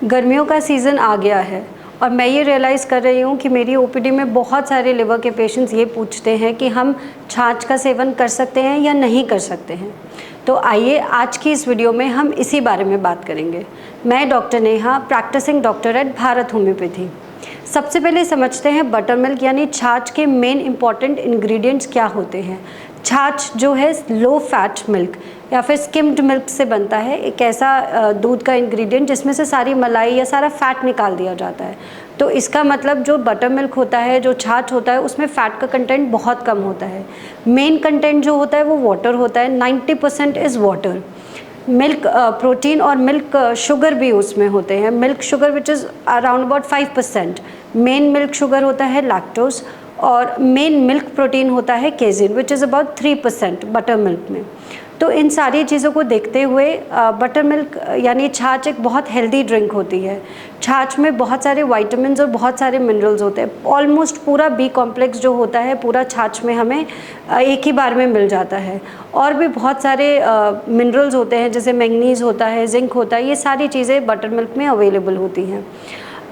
गर्मियों का सीज़न आ गया है और मैं ये रियलाइज़ कर रही हूँ कि मेरी ओपीडी में बहुत सारे लिवर के पेशेंट्स ये पूछते हैं कि हम छाछ का सेवन कर सकते हैं या नहीं कर सकते हैं। तो आइए आज की इस वीडियो में हम इसी बारे में बात करेंगे। मैं doctor Neha, practising doctor at Bharat homoeopathy. सबसे पहले समझते हैं बटर मिल्क यानी छाछ के मेन इंपॉर्टेंट इंग्रेडिएंट्स क्या होते हैं। छाछ जो है लो फैट मिल्क या फिर स्किम्ड मिल्क से बनता है, एक ऐसा दूध का इंग्रेडिएंट जिसमें से सारी मलाई या सारा फैट निकाल दिया जाता है। तो इसका मतलब जो बटर मिल्क होता है, जो छाछ होता है, उसमें फ़ैट का कंटेंट बहुत कम होता है। मेन कंटेंट जो होता है वो वाटर होता है, 90% इज़ वाटर। मिल्क प्रोटीन और मिल्क शुगर भी उसमें होते हैं। Milk sugar which is around about 5%। Main milk sugar होता है लैक्टोज और मेन मिल्क प्रोटीन होता है casein which is about 3% butter milk में। तो इन सारी चीज़ों को देखते हुए बटर मिल्क यानी छाछ एक बहुत हेल्दी ड्रिंक होती है। छाछ में बहुत सारे विटामिन्स और बहुत सारे मिनरल्स होते हैं। ऑलमोस्ट पूरा बी कॉम्प्लेक्स जो होता है पूरा छाछ में हमें एक ही बार में मिल जाता है। और भी बहुत सारे मिनरल्स होते हैं जैसे मैंगनीज होता है, जिंक होता है, ये सारी चीज़ें बटर मिल्क में अवेलेबल होती हैं।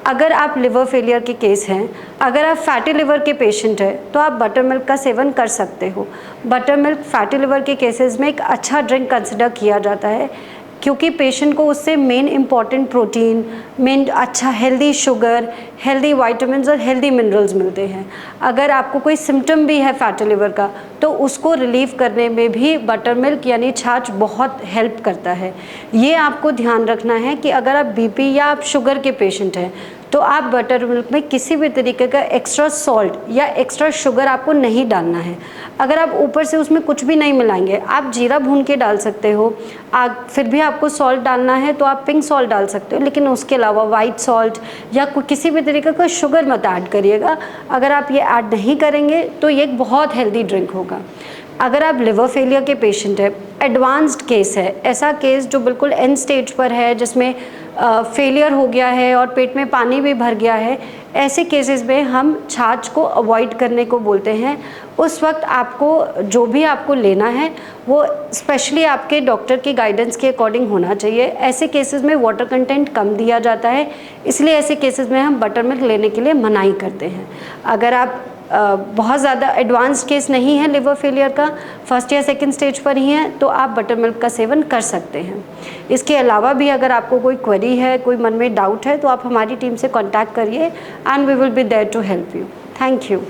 अगर आप लिवर फेलियर के केस हैं, अगर आप फैटी लिवर के पेशेंट हैं तो आप बटर मिल्क का सेवन कर सकते हो। बटर मिल्क फैटी लिवर के केसेस में एक अच्छा ड्रिंक कंसिडर किया जाता है क्योंकि पेशेंट को उससे मेन इंपॉर्टेंट प्रोटीन, मेन अच्छा हेल्दी शुगर, हेल्दी विटामिन्स और हेल्दी मिनरल्स मिलते हैं। अगर आपको कोई सिम्टम भी है फैटी लिवर का तो उसको रिलीव करने में भी बटर मिल्क यानी छाछ बहुत हेल्प करता है। ये आपको ध्यान रखना है कि अगर आप बीपी या आप शुगर के पेशेंट हैं तो आप बटर मिल्क में किसी भी तरीके का एक्स्ट्रा सॉल्ट या एक्स्ट्रा शुगर आपको नहीं डालना है। अगर आप ऊपर से उसमें कुछ भी नहीं मिलाएंगे, आप जीरा भून के डाल सकते हो, फिर भी आपको सॉल्ट डालना है तो आप पिंक सॉल्ट डाल सकते हो, लेकिन उसके अलावा वाइट सॉल्ट या किसी भी तरीके का शुगर मत ऐड करिएगा। अगर आप ये ऐड नहीं करेंगे तो ये एक बहुत हेल्दी ड्रिंक होगा। अगर आप लिवर फेलियर के पेशेंट है, एडवांस्ड केस है, ऐसा केस जो बिल्कुल एंड स्टेज पर है जिसमें फेलियर हो गया है और पेट में पानी भी भर गया है, ऐसे केसेस में हम छाछ को अवॉइड करने को बोलते हैं। उस वक्त आपको जो भी आपको लेना है वो स्पेशली आपके डॉक्टर की गाइडेंस के अकॉर्डिंग होना चाहिए। ऐसे केसेस में वाटर कंटेंट कम दिया जाता है, इसलिए ऐसे केसेस में हम बटर मिल्क लेने के लिए मनाही करते हैं। अगर आप बहुत ज़्यादा एडवांस केस नहीं है लिवर फेलियर का, फर्स्ट या सेकंड स्टेज पर ही हैं, तो आप बटर मिल्क का सेवन कर सकते हैं। इसके अलावा भी अगर आपको कोई क्वेरी है, कोई मन में डाउट है तो आप हमारी टीम से कांटेक्ट करिए and we will be there to help you. Thank you.